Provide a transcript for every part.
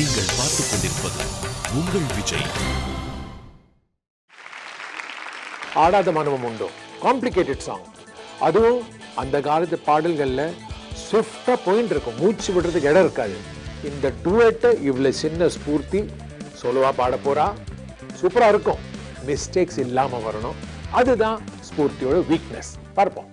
நீங்கள் பார்த்துக் கொண்டிருப்பது உங்கள் விஜய். ஆடாத மனமும் உண்டோ காம்ப்ளிகேட்டட் சாங். அதுவும் அந்த காலத்து பாடல்கள்ல ஸ்விஃப்டா போயிட்டு இருக்கும், மூச்சு விடுறதுக்கு இடம் இருக்காது. இந்த டூயட்டை இவ்வளவு சின்ன ஸ்பூர்த்தி சொல்லுவா பாட போறா. சூப்பரா இருக்கும், மிஸ்டேக்ஸ் இல்லாம வரணும். அதுதான் ஸ்பூர்த்தியோட வீக்னஸ். பார்ப்போம்.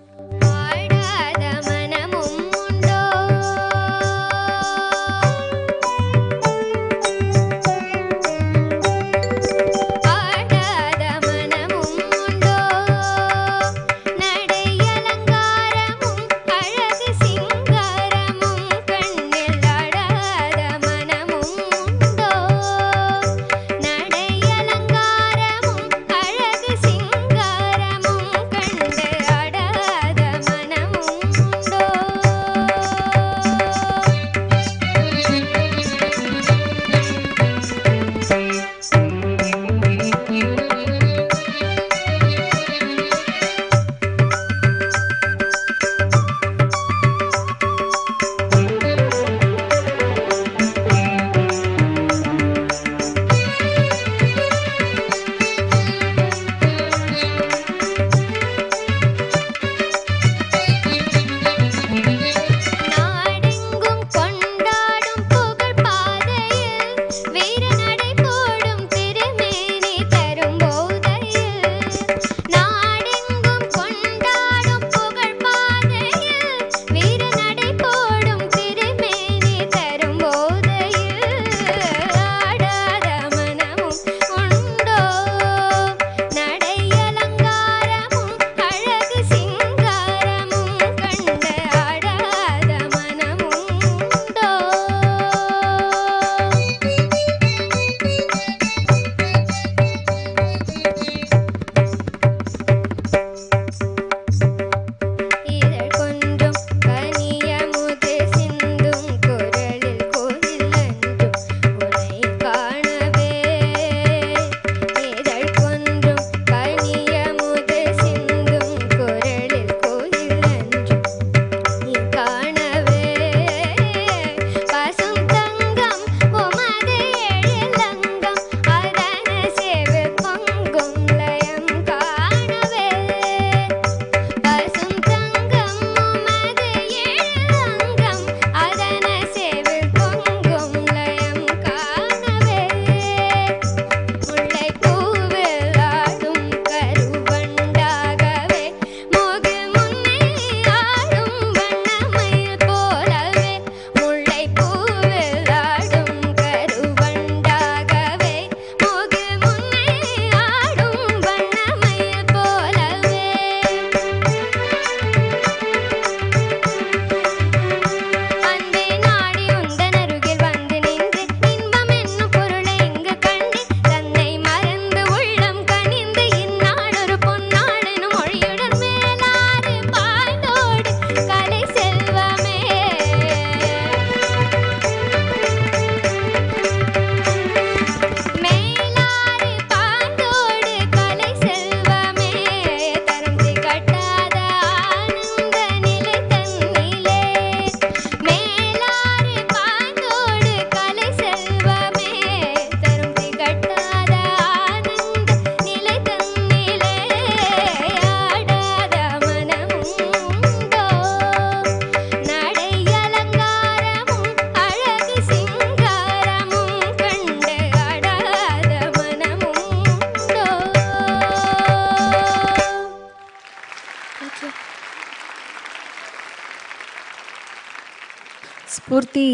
ஸ்பூர்த்தி,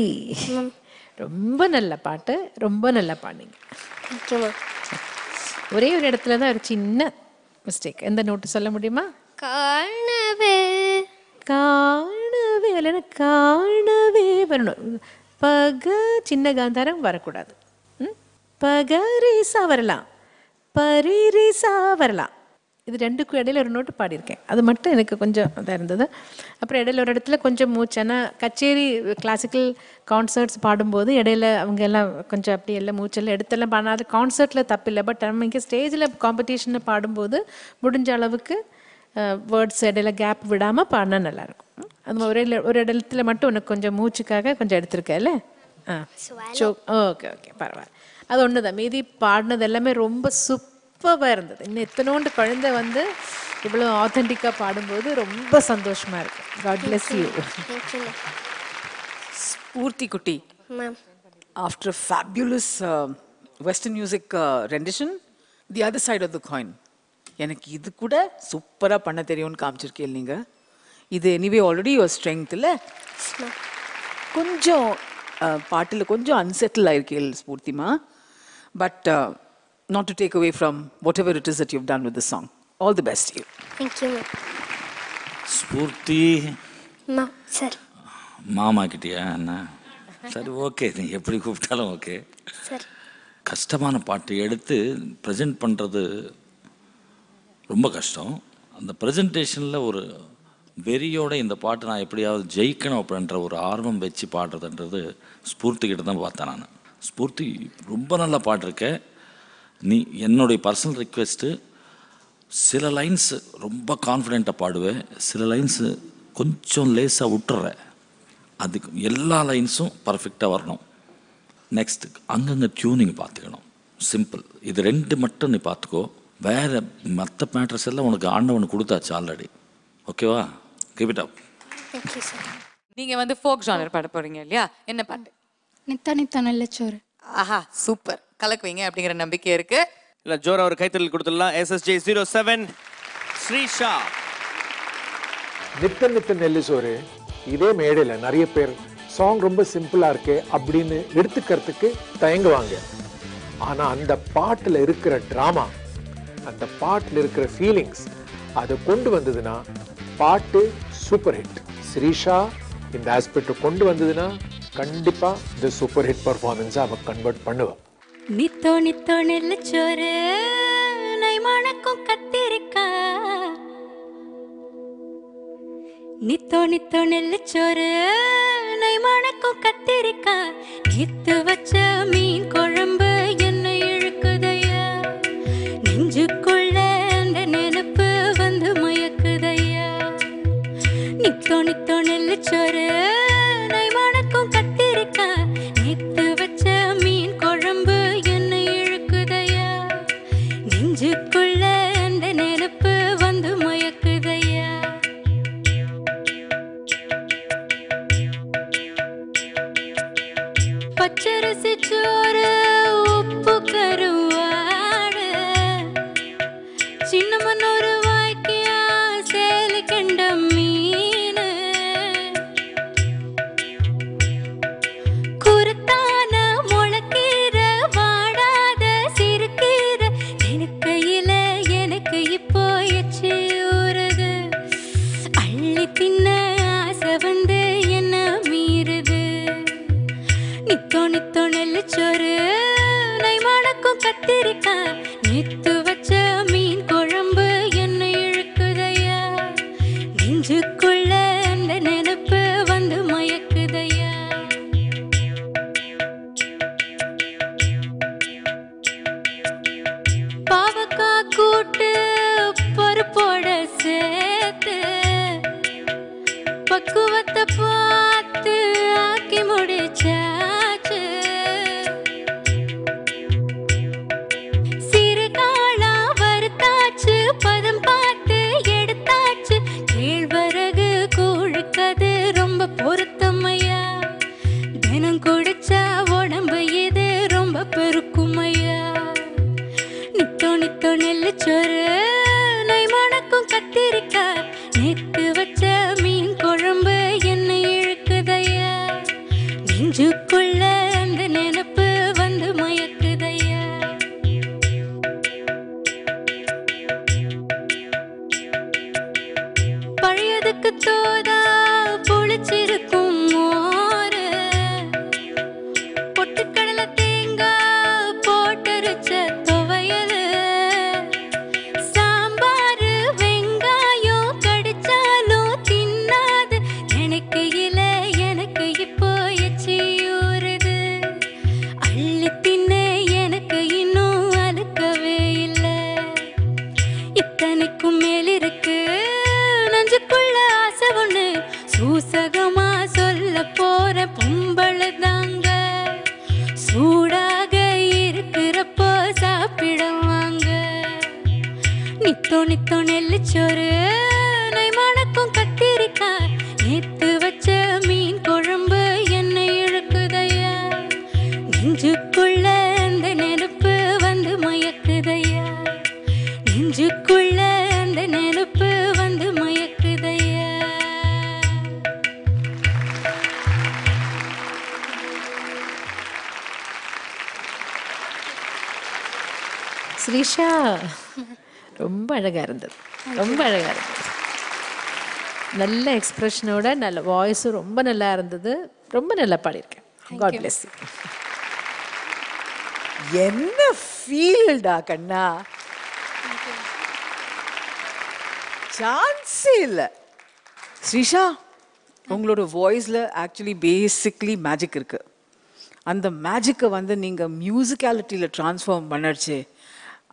ரொம்ப நல்ல பாட்டு, ரொம்ப நல்லா பாடுங்க. ஒரே ஒரு இடத்துல தான் ஒரு சின்ன மிஸ்டேக். எந்த நோட்டு சொல்ல முடியுமா? காணவே காணவே இல்லைன்னா காணவே வரணும். பக சின்ன காந்தாரம் வரக்கூடாது. பகரிசா வரலாம், பரிரிசா வரலாம். இது ரெண்டுக்கும் இடையில ஒரு நோட்டு பாடியிருக்கேன், அது மட்டும் எனக்கு கொஞ்சம் இதாக இருந்தது. அப்புறம் இடையில ஒரு இடத்துல கொஞ்சம் மூச்சேன்னா கச்சேரி கிளாசிக்கல் கான்சர்ட்ஸ் பாடும்போது இடையில அவங்க எல்லாம் கொஞ்சம் அப்படி எல்லாம் மூச்செல்லாம் எடுத்தெல்லாம் பாடாது. கான்சர்ட்டில் தப்பில்லை, பட் நம்ம இங்கே ஸ்டேஜில் காம்படிஷனில் பாடும்போது முடிஞ்ச அளவுக்கு வேர்ட்ஸ் இடையில கேப் விடாமல் பாடினா நல்லாயிருக்கும். அது ஒரு இடத்துல மட்டும் உனக்கு கொஞ்சம் மூச்சுக்காக கொஞ்சம் எடுத்திருக்கேன்ல. ஓகே ஓகே பரவாயில்ல. அது ஒன்று தான். மீதி பாடினது எல்லாமே ரொம்ப சூப்பராக இருந்தது. இன்னும் எத்தனோண்டு குழந்தை வந்து இவ்வளோ ஆத்தென்டிக்காக பாடும்போது ரொம்ப சந்தோஷமாக இருக்கு. God bless you. Spurti Kutti, Ma'am. after a fabulous Western music rendition, the other side of the coin. எனக்கு இது கூட சூப்பராக பண்ண தெரியும்னு காமிச்சிருக்கேன் நீங்கள். இது எனிவே ஆல்ரெடி யுவர் ஸ்ட்ரென்த் இல்லை? கொஞ்சம் பாட்டில் கொஞ்சம் அன்செட்டில் ஆயிருக்கேன் ஸ்பூர்த்திமா. But not to take away from whatever it is that you've done with the song. All the best you. Thank you, ma'am. Spoorthi Ma'am, sir. மாமா கிட்டியா என்ன? சரி, ஓகே, நீ எப்படி கூப்பிட்டாலும் ஓகே. Sir. கஷ்டமான பாட்டு எடுத்து ப்ரெசென்ட் பண்ணுறது ரொம்ப கஷ்டம். அந்த ப்ரெசன்டேஷனில் ஒரு வெறியோட இந்த பாட்டு நான் எப்படியாவது ஜெயிக்கணும் அப்படின்ற ஒரு ஆர்வம் வச்சு பாடுறதுன்றது ஸ்பூர்த்திக்கிட்ட தான் பார்த்தேன் நான். ஸ்பூர்த்தி ரொம்ப நல்லா பாடிருக்க. நீ என்னுடைய பர்சனல் ரிக்வெஸ்ட்டு, சில லைன்ஸ் ரொம்ப கான்ஃபிடெண்ட்டாக பாடுவேன், சில லைன்ஸு கொஞ்சம் லேசாக விட்டுறேன். அதுக்கு எல்லா லைன்ஸும் பர்ஃபெக்டாக வரணும். நெக்ஸ்ட்டு அங்கங்கே டியூனிங் பார்த்துக்கணும். சிம்பிள். இது ரெண்டு மட்டும் நீ பார்த்துக்கோ. வேறு மற்ற மேட்ரஸ் எல்லாம் உனக்கு ஆண்டவன் கொடுத்தாச்சு ஆல்ரெடி. ஓகேவா? Keep it up. Thank you, sir. நீங்க வந்து ஃபோக் ஜானர் பாட போறீங்க இல்லையா? என்ன பாட்டு? நித்தா நித்தா நல்ல சோறு. ஆஹா, சூப்பர். கலக்குவீங்க அப்படிங்கிற நம்பிக்கை இருக்கு. இல்ல ஜோரா ஒரு கைத்தறல் கொடுத்துடலாம். SSJ 07 ஸ்ரீஷா. நித்த நித்த நெல்லு சோறு. இதே மேடையில் நிறைய பேர் சாங் ரொம்ப சிம்பிளா இருக்கே அப்படின்னு எடுத்துக்கிறதுக்கு தயங்குவாங்க. ஆனா அந்த பாட்டுல இருக்கிற டிராமா, அந்த பாட்டுல இருக்கிற ஃபீலிங்ஸ், அதை கொண்டு வந்ததுன்னா பாட்டு சூப்பர் ஹிட். ஸ்ரீஷா இந்த ஆஸ்பெக்ட் கொண்டு வந்ததுன்னா கண்டிப்பா இந்த சூப்பர் ஹிட் பர்ஃபார்மன்ஸை அவ கன்வெர்ட் பண்ணுவா. நித்தோ நித்தோ நெல்லு சோறு நைமானக்கும் கத்திரிக்கா. நித்தோ நித்தோ நெல்லு சோறு நைமானக்கும் கத்திரிக்கா. நித்து வச்ச மீன் குழம்பு என்ன இழுக்குதையா. நெஞ்சுக்குள்ள அந்த நினைப்பு வந்து மயக்குதையா. நித்தோ நித்தோ நெல்லு சோறு நைமானக்கும் கத்திரிக்கா. நித்து வச்ச மீன் குழம்பு என்ன இழுக்குதையா. நெஞ்சுக்குள்ள அந்த நினைப்பு வந்து மயக்குதையா. பச்சரிசி சோறு உப்பு கருவாடு. சின்னமன் ஒரு வாய்க்கியா சேலி கண்ட மீன். குருத்தான முளக்கீர வாடாத சிறுகீர. நினைக்கையில எனக்கு இப்போ எச்சி ஊறுது. அள்ளி தின்ன ஆசை வந்து என்ன மீறுது. நித்தோ நித்தோ நெல்லு சோறு நைமானக்கும் கத்திரிக்கா. நித்து வச்ச மீன் குழம்பு என்ன இழுக்குதையா. நெஞ்சுக்குள்ள அந்த நினைப்பு வந்து மயக்குதையா. பாவக்கா கூட்டு பருப்போட சேர்த்து பக்குவத்தை பார்த்து ஆக்கி முடிச்சாச்சு. சிறுகாளா வறுத்தாச்சு, பதம் பார்த்து எடுத்தாச்சு. கேழ்வரகு கூழுக்கது ரொம்ப பொருத்தமையா. தினம் குடிச்சா உடம்பு இது ரொம்ப பெருக்குமையா. நித்தோ நித்தோ நெல்லு சோறு நைமானக்கும் கத்திரிக்கா. நேத்து வச்ச மீன் குழம்பு என்ன இழுக்குதையா. நெஞ்சுக்குள்ள அந்த நினைப்பு வந்து மயக்குதையா. பழையதுக்கு தோதா புளிச்சிருக்கும் மோரு. பொட்டுக்கடலை தேங்காய் போட்டரிச்ச துவையல். சாம்பார் வெங்காயம் கடிச்சாலும் தின்னாது. நினைக்கையில எனக்கு இப்போ எச்சி ஊறுது. மல்லிச்சோறு நெய் மணக்கும் கத்திரிக்காய் நேத்து வச்ச மீன் குழம்பு என்னை இழுக்குதையா நெஞ்சுக்குள்ள அந்த நெருப்பு வந்து மயக்குதையா நெஞ்சுக்குள்ள அந்த நெருப்பு வந்து மயக்குதையா. ஸ்ரீஷா ரொம்ப அழகா இருந்தது, ரொம்ப அழகா இருந்தது. நல்ல எக்ஸ்பிரஷனோட நல்ல வாய்ஸும் ரொம்ப நல்லா இருந்தது. ரொம்ப நல்லா பாடியிருக்கேன். God bless you. என்ன ஃபீல்டா கண்ணா, சான்ஸே இல்லை. ஸ்ரீஷா, உங்களோட வாய்ஸில் ஆக்சுவலி பேசிக்லி மேஜிக் இருக்கு. அந்த மேஜிக்கை வந்து நீங்கள் மியூசிக்காலிட்டியில் ட்ரான்ஸ்ஃபார்ம் பண்ணடிச்சு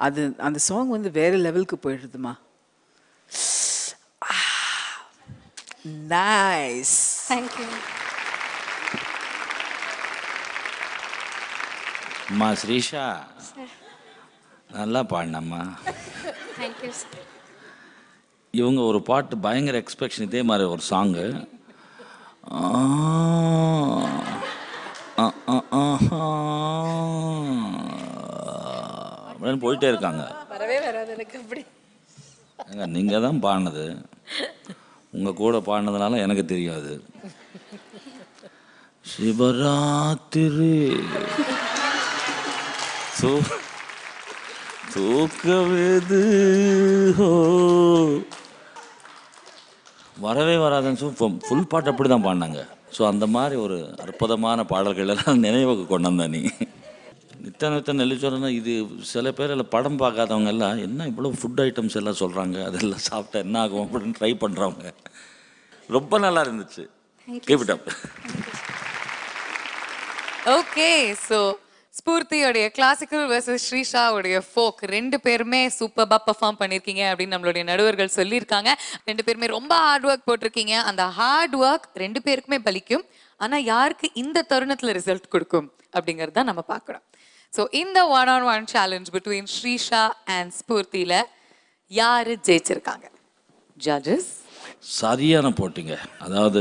அது அந்த சாங் வந்து வேற லெவலுக்கு போயிடுதுமா. நைஸ். தேங்க்யூ. அம்மா ஸ்ரீஷா நல்லா பாடினம்மா. Thank you sir. இவங்க ஒரு பாட்டு பயங்கர எக்ஸ்பெக்ஷன், இதே மாதிரி ஒரு சாங்கு அப்படின்னு போயிட்டே இருக்காங்க. வரவே வராது எனக்கு அப்படி. ஏங்க நீங்கள் தான் பாடினது, உங்கள் கூட பாடினதுனால எனக்கு தெரியாது. சிவராத்திரி தூக்கவேது வரவே வராதுன்னு சொல்லி ஃபுல் பாட்டு அப்படி தான் பாடினாங்க. ஸோ அந்த மாதிரி ஒரு அற்புதமான பாடல்கள் எல்லாம் நினைவுக்கு கொண்டு வந்த நீ. நித்த நெல்லிச்சோறுனா இது சில பேர் இல்லை படம் பார்க்காதவங்க எல்லாம் என்ன இவ்வளோ ஃபுட் ஐட்டம்ஸ் எல்லாம் சொல்கிறாங்க, அதெல்லாம் சாப்பிட்டா என்ன ஆகும் அப்படின்னு ட்ரை பண்ணுறவங்க. ரொம்ப நல்லா இருந்துச்சு. Keep it up. Okay, so ஸ்பூர்த்தியோடைய கிளாசிக்கல் வெர்சஸ் ஸ்ரீஷாவுடைய ஃபோக் ரெண்டு பேருமே சூப்பராக பர்ஃபார்ம் பண்ணியிருக்கீங்க அப்படின்னு நம்மளுடைய நடுவர்கள் சொல்லியிருக்காங்க. ரெண்டு பேருமே ரொம்ப ஹார்ட் ஒர்க் போட்டிருக்கீங்க. அந்த ஹார்ட் ஒர்க் ரெண்டு பேருக்குமே பலிக்கும். ஆனால் யாருக்கு இந்த தருணத்தில் ரிசல்ட் கொடுக்கும் அப்படிங்கிறது தான் நம்ம பார்க்கணும். ஸோ இந்த 1-on-1 challenge between Srisha and ஸ்பூர்த்தியில் யார் ஜெயிச்சிருக்காங்க? ஜட்ஜஸ் சரியான போட்டிங்க. அதாவது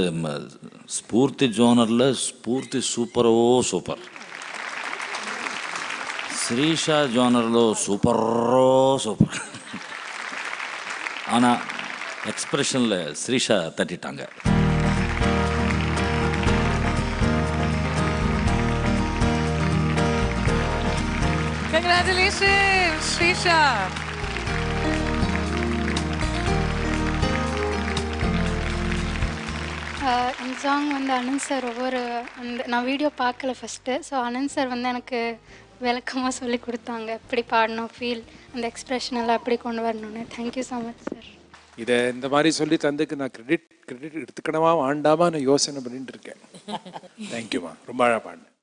ஸ்பூர்த்தி ஜோனரில் ஸ்பூர்த்தி சூப்பரோ சூப்பர், శ్రీషా జోనర్లో సూపరో సూపర్. ஆனால் எக்ஸ்பிரஷனில் శ్రీషா தட்டிட்டாங்க. Congratulations, ஸ்ரீஷா. இந்த சாங் வந்து அனந்த் சார் நான் வீடியோ பார்க்கல ஃபஸ்ட்டு. ஸோ அனந்த் சார் வந்து எனக்கு விளக்கமாக சொல்லி கொடுத்தாங்க எப்படி பாடணும், ஃபீல், அந்த எக்ஸ்ப்ரெஷன் எல்லாம் எப்படி கொண்டு வரணும்னு. Thank you so much sir. இதை இந்த மாதிரி சொல்லி தந்துக்கு நான் கிரெடிட் எடுத்துக்கணுமா வேண்டாமா நான் யோசனை பண்ணிட்டு இருக்கேன். தேங்க்யூம்மா, ரொம்ப அழகாக பாடினேன்.